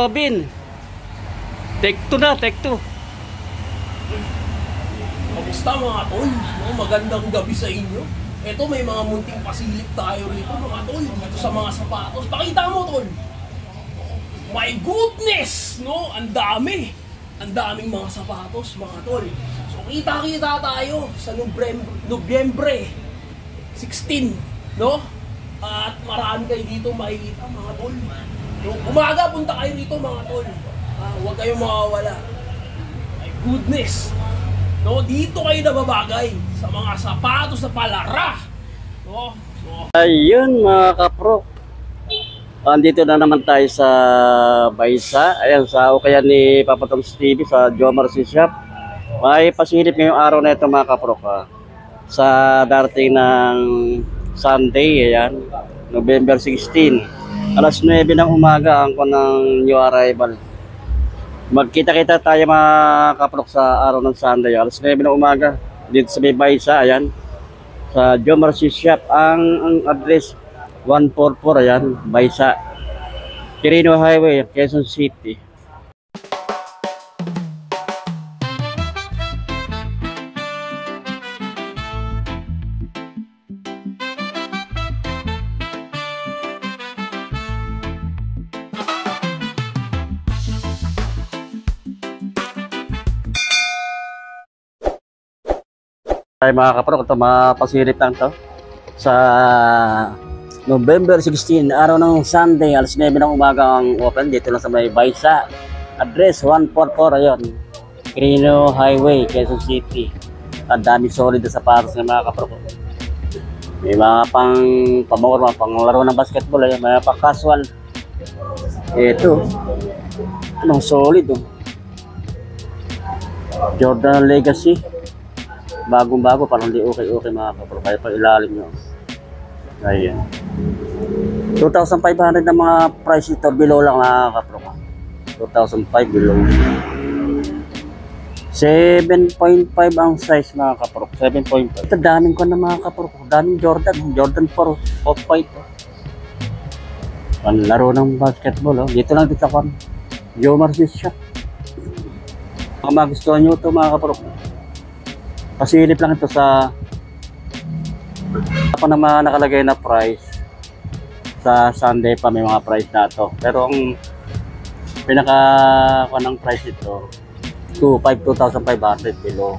Robin, take 2 na, take 2. Kamusta mga tol? Magandang gabi sa inyo. Ito may mga munting pasilip tayo rito mga tol, dito sa mga sapatos. Pakita mo tol. My goodness, no? Ang daming mga sapatos mga tol. So kita-kita tayo sa Nobyembre 16, no? At marami kayo dito makikita mga tol. No, umaga punta kayo rito mga tol. Huwag kayong mawawala. My goodness. No, dito kayo nababagay sa mga sapatos na palara. No? So, Ayun mga kapro. Andito na naman tayo sa Baysa. Ayan, sa ukayan ni Papa Toms TV sa Jomar Shop. May pasilip ngayong araw na ito mga kapro. Sa darating ng Sunday, ayan, November 16. Alas 9 ng umaga ang ng new arrival. Magkita-kita tayo mga kaprok sa araw ng Sunday. Alas 9 ng umaga dito sa Baysa, ayan. Sa Jomar Shop, ang address 144, ayan, Baysa. Quirino Highway, Quezon City. Ay mga kaprok, ito mapasilip lang to sa November 16, araw ng Sunday, alas 9 ng umaga ang open dito lang sa may Baysa. Address 144, ayun, Quirino Highway, Quezon City. Ang dami solid na sapatos ng mga kaprok. May mga pamawar, mga pang laro ng basketball, ayun, may pang casual. Ito, anong solid, oh. Jordan Legacy. Bagong-bago, parang di okay mga kapro. Kaya pa ilalim nyo. Ayan. 2,500 na mga price ito. Below lang mga kapro. 2,500 below. 7.5 ang size mga kapro. 7.5. Ito daming ko na mga kapro. Daming Jordan. Jordan 4 off-white. Ang laro ng basketball. Oh. Dito lang dito ako. Jomar Shop. Kung magustuhan nyo ito mga kapro. Pasilip lang ito sa ako naman nakalagay na price sa Sunday pa, may mga price na ito, pero ang pinaka ng price ito 2,500 below.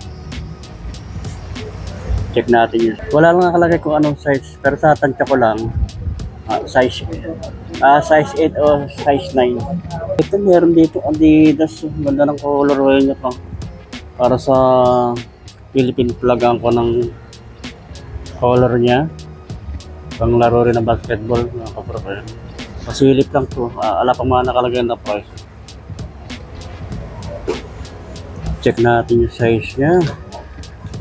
Check natin yun. Wala lang nakalagay kung anong size, pero sa tansya ko lang size 8 o size 9. Ito meron dito Adidas, ganda ng colorway niya pa, para sa Philippine flag ang ko ng color niya. Pang laro rin ng basketball. Pasilip lang to. Ala pang mga nakalagay na price. Check natin yung size niya.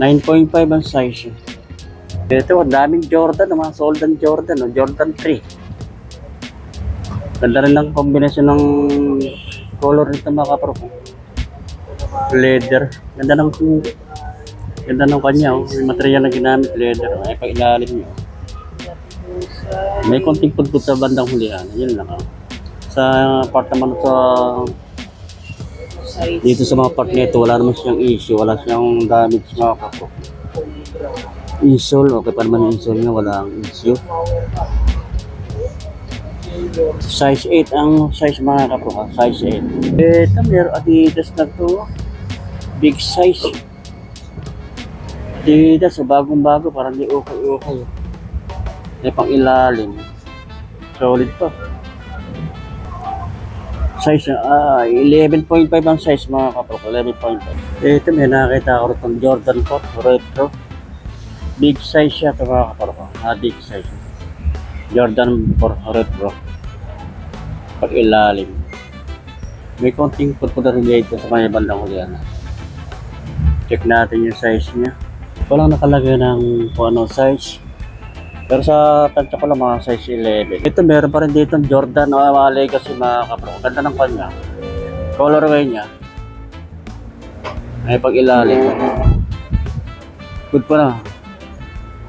9.5 ang size niya. Ito, daming Jordan. Mga soldan Jordan. Jordan 3. Ganda rin ng kombinasyon ng color nito mga kapro. Leather. Ganda ng kanya, oh. Yung material na ginamit, leather, ay pag-ilalim nyo. May konting pudpud sa bandang hulihan, yun lang. Sa part naman dito sa mga part nito, wala naman siyang issue, wala siyang damage mga kapro. Insole, okay pa naman yung insole niya, wala ang issue. Size 8 ang size mga kapro, size 8. Ito, meron Adidas na to, big size. Adidas, so bagong-bago, parang di okay. May pang ilalim. Solid pa. Size, 11.5 ang size mga kapro, 11.5. Ito, may nakita ko rin Jordan 4 retro. Big size siya ito mga kapro. Big size. Jordan 4 retro. Pag ilalim. May konting putpud rin dito sa may bandang hulihan. Check natin yung size niya. Walang nakalagay ng kung anong size, pero sa tansya ko lang mga size 11. Ito meron pa rin dito Jordan mga Legacy mga kapro. Ganda ng kanya, colorway niya ay pag ilalim, good pa na.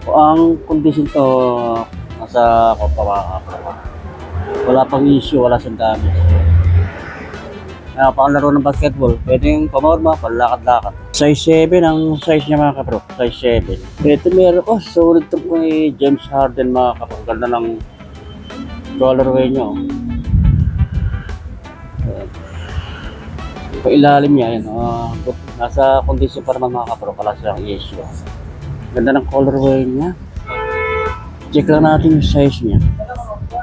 Ang condition to nasa kapwa, wala pang issue, wala siyang damage. panglaro ng basketball. Pwede yung pamorma, panlakad-lakad. Size 7 ang size niya mga kapro. Size 7. Ito meron ko. Solid ito po kay James Harden mga kapro. Ganda ng colorway niya. Pailalim niya. Yan, nasa condition pa naman mga kapro. Kala siya ang issue. Ganda ng colorway niya. Check lang natin yung size niya.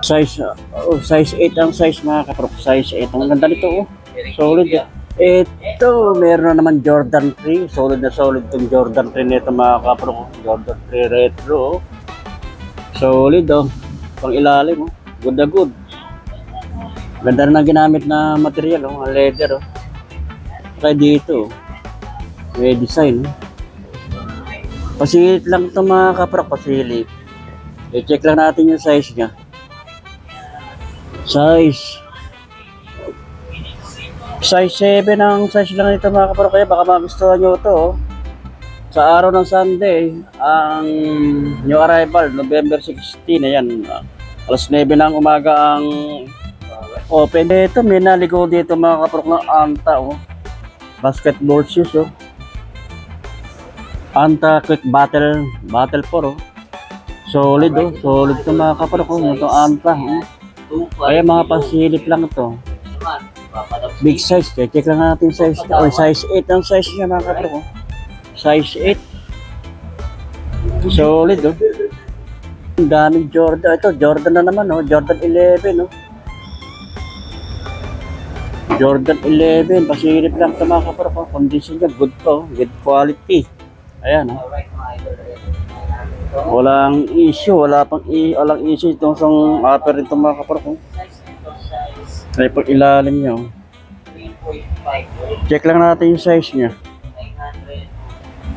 Size 8 ang size mga kapro. Size 8. Ang ganda nito oh. Solid. Ito, meron na naman Jordan 3. Solid na solid itong Jordan 3 nito mga kapro. Jordan 3 retro oh. Solid oh. Pang ilalim oh. Good na good. Ganda na ginamit na material oh. Leather oh. Kaya dito oh. May design oh. Pasilip lang ito mga kapro. Pasilip. I-check lang natin yung size niya. Size 7 ang size lang nito mga kapro, kaya baka magustuhan nyo ito oh. Sa araw ng Sunday, ang new arrival, November 16, ayan, alas 9 ng umaga ang open. Ito, may naligo dito mga kapro ng Anta oh. Basketball shoes oh. Anta Quick Battle 4 oh. Solid oh, solid ito mga kapro ko, ito Anta oh. Kaya mga pasilip lang ito. Big size, check lang natin size. Size 8 ang size niya mga kapro ko. Size 8. Solid oh. Ang daming Jordan. Ito, Jordan na naman oh. Jordan 11 oh. Jordan 11. Pasilip lang ito mga kapro ko. Condition niya, good to. Good quality. Ayan oh. Walang issue. Walang issue. Itong isang upper rin ito mga kapro ko. Ay pag ilalim niya oh. Check lang natin yung size niya.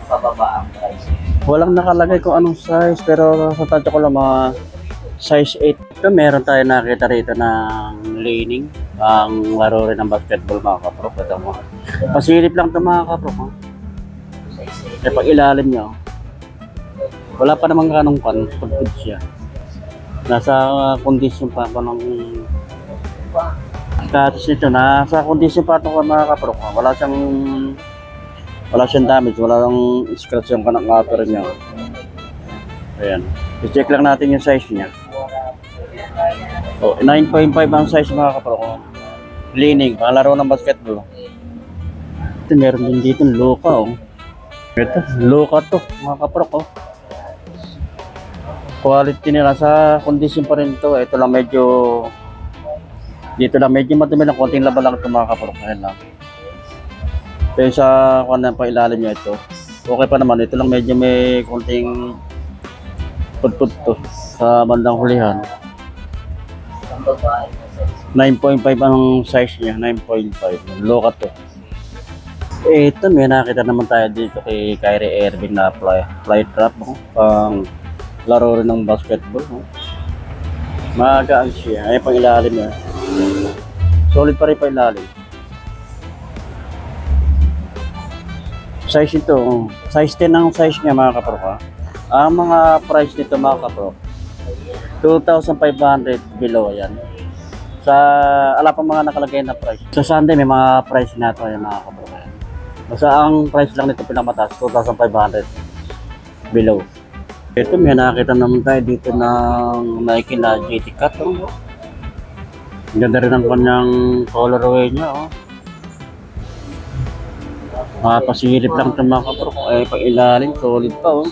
Pababa ang price. Walang nakalagay kung anong size, pero sa tansya ko lang mga size 8. Ito meron tayo nakita rito ng laning. Ang laro rin ng basketball mga kapro. Ito mo. Pasilip lang ito mga kapro ko. Ay pag ilalim niya oh. Wala pa namang ganong pagpud siya. Nasa condition pa ako ng status nito. Nasa condition pa ito mga kapro. Wala siyang damage. Wala lang scratch yung kanang upper niya. Ayan. I-check lang natin yung size niya. 9.5 ang size mga kapro. Leaning. Pangalaro ng basketball. Ito meron din dito Luka oh. Ito. Luka to mga kapro ko. Quality nila sa condition pa rin ito. Ito lang medyo dito lang medyo madumi lang, konting laban lang ito mga kapro. Ayan lang. Pero sa kung ano pa ilalim niya ito, okay pa naman. Ito lang medyo may konting pudpud to sa bandang hulihan. 9.5 ang size niya, 9.5. Loka to. Ito may nakita naman tayo dito kay Kyrie Irving na fly trap oh. Pang laro rin ng basketball oh. Magaan siya. Ay pang ilalim niya. Solid pa rin pa ilalim. Size ito oh. Size 10 ang size niya mga kapro ka. Ang mga price nito mga kapro 2,500 below yan. Sa ala pa mga nakalagay na price. Sa Sunday may mga price na ito yung mga kapro ka. Basta ang price lang nito pinamataas 2,500 below. Ito may nakita naman tayo dito ng Nike na GT Cut oh. Ganda rin ang kanyang colorway niya oh. Pasilip lang ito mga kapro. Ay pag ilalim solid pa oh.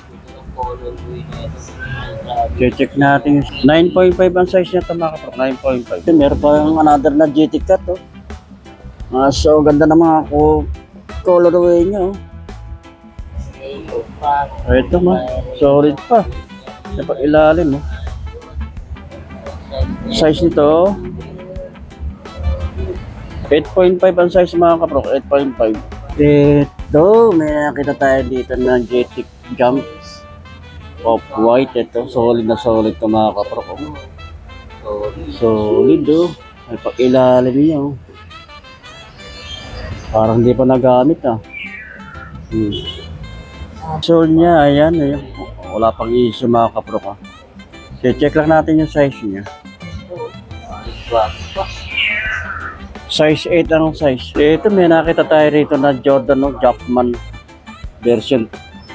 Check natin 9.5 ang size niya ito mga kapro. 9.5. Meron pa yung another na GT Cut oh. So ganda na mga colorway niya oh. Ito ma, solid pa. Sa pag ilalim oh. Size nito 8.5 ang size mga kapro. 8.5. Ito, may nakita tayo dito ng GT Jump of white. Ito, solid na solid ito mga kapro. Solid oh. Ay pag ilalim niya oh. Parang hindi pa nagamit ah. So niya, ayan, ayan. Wala pang issue mga kapro ka. Check lang natin yung size niya. Size 8 ang size. Ito may nakita tayo rito na Jordan o Jackman version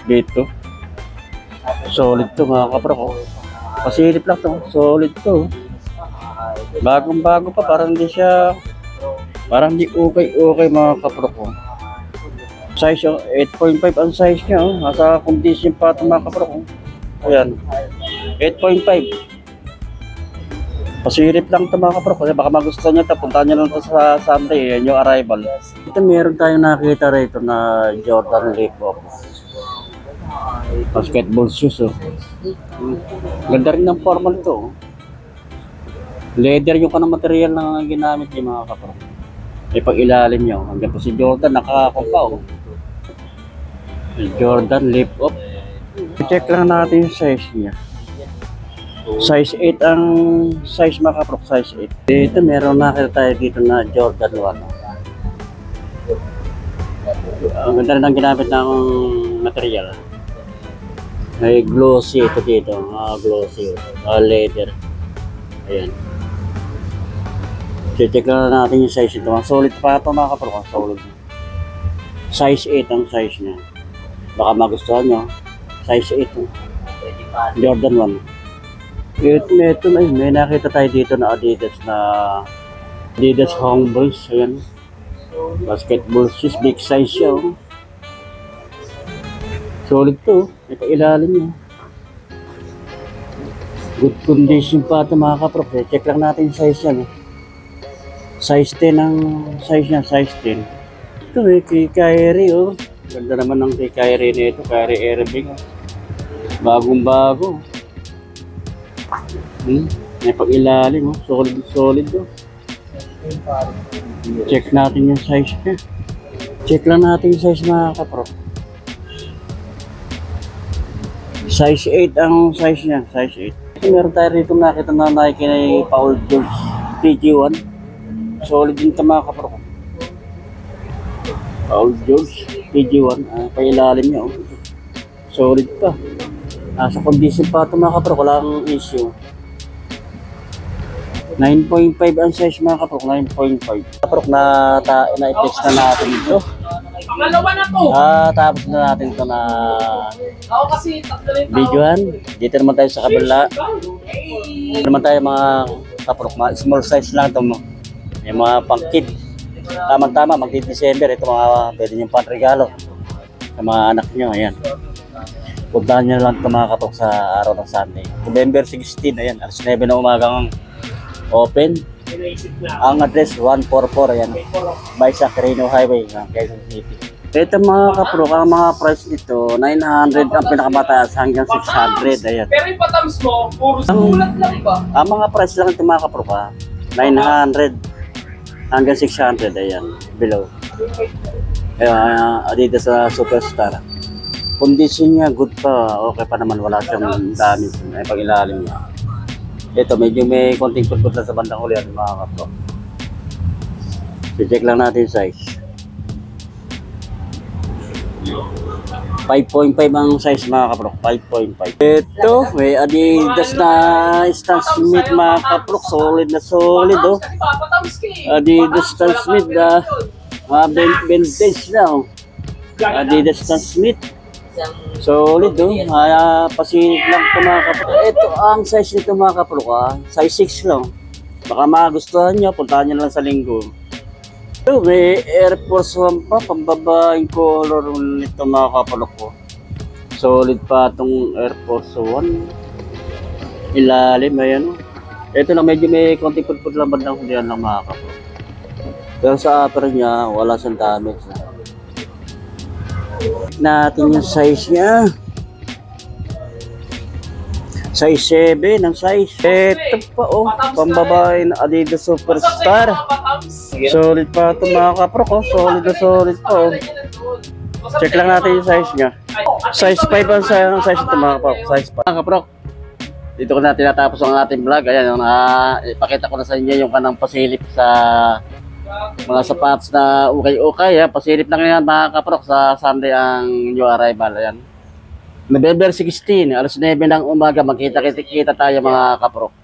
dito. Solid to mga kaprok. Oh. Pasilip lang to. Solid to. Bagong bago pa. Parang hindi siya, parang hindi okay mga kaprok. Oh. Size 8.5 ang size niya. Oh. Nasa condition pa ito mga kaprok. Oh. Ayan. 8.5. Pasilip lang ito mga kaprok. Baka magustuhan nyo ito. Puntahan nyo lang ito sa Sunday. Yan yung arrival. Ito meron tayong nakita rito na Jordan Leap-Up. Basketball shoes. Oh. Ganda rin ng formal ito. Oh. Leather yung kanang material na ginamit yung mga kaprok. May pag ilalim nyo. Hanggang po si Jordan nakakumpa. Oh. Jordan Leap-Up. I-check lang natin yung size niya. Size 8 ang size mga kaprok, size 8. Dito meron nakita tayo dito na Jordan 1. Ang ganda rin ang ginamit ng material. May glossy ito dito, glossy, leather. Ayan. Check lang natin yung size ito. Ang solid pa ito mga kaprok, solid. Size 8 ang size niya. Baka magustuhan nyo. Size 8. Jordan 1. Ito may nakita tayo dito na Adidas Homeboys. Ayan. Basketball shoes, big size siya. Oh. Solid to. Ito ilalim niya. Good condition pa ito mga kaprok. Check lang natin yung size yan. Size 10 ang size niya, size 10. Ito kay Kyrie. Oh. Ganda naman ng kay Kyrie nito, Kyrie Irving. Bagong bago. May pag-ilalim, oh. Solid oh. Check natin yung size niya. Check lang natin yung size mga kaprok. Size 8 ang size niya, size 8. Meron tayo rito nakita na Nike na Paul George PG1. Solid din ito mga kaprok. Paul George PG1, pailalim niya. Oh. Solid pa. Sa condition pa ito mga kaprok, walang issue. 9.5 ang size mga kaprok, 9.5. Kaprok na-flex na natin ito. Pangalawa na to. Tapos na natin ito na Ako kasi tatlo rin tao. videohan. Dito naman tayo sa kabila. Dito naman tayo mga kaprok, small size lang ito. Yung mga pang-kid. Tama-tama, magdi-December. Ito mga pwede nyo pang-regalo sa mga anak nyo. Ayan. Puntahan nyo lang ito mga kaprok sa araw ng Sunday. November 16, ayan. Alas 9 na umagang open. Ang address 144, ayan. By sa Carino Highway, Quezon City. Ito mga kaprok, ang mga price nito, 900 ang pinakamataas hanggang 600, ayan. Pero yung patams mo, puro sulat lang ba? Ang mga price lang ito mga kaprok, 900 hanggang 600, ayan, below. Ayan, Adidas Superstar. Condition niya, good pa, okay pa naman, wala siyang damage, ay pag-ilalim niya. Ito, medyo may konting putput lang sa bandang huli mga kaprok. I-check lang natin yung size. 5.5 ang size mga kaprok, 5.5. Ito, may Adidas na Stan Smith mga kaprok, solid na solid oh. Adidas Stan Smith vintage na oh. Adidas Stan Smith. Solid oh, pasilip lang ito mga kaprok. Ito ang size nito mga kaprok, size 6 lang. Baka magustuhan nyo, puntahan nyo lang sa linggo. Ito, may Air Force 1 pa, pambabaeng color nito mga kaprok ko. Solid pa itong Air Force 1. Ilalim, ayan oh. Ito lang, medyo may konting putput lang bandang hulihan lang mga kaprok. Pero sa upper niya, wala siyang damage na. Natin yung size niya. Size 7 ang size. Ito pa oh, pambabae na Adidas Superstar. Solid pa ito mga kaprok oh, solid na solid pa oh. Check lang natin yung size niya. Size 5 ang size ito mga kaprok, size 5. Mga kaprok, dito ko na tinatapos ang ating vlog. Ayan, ipakita ko na sa inyo yung kanang pasilip sa mga sapatos na ukay-ukay. Pasilip lang yan mga kaprok sa Sunday ang new arrival. Ayan. November 16, alas 9 ng umaga, magkita-kita tayo mga kaprok.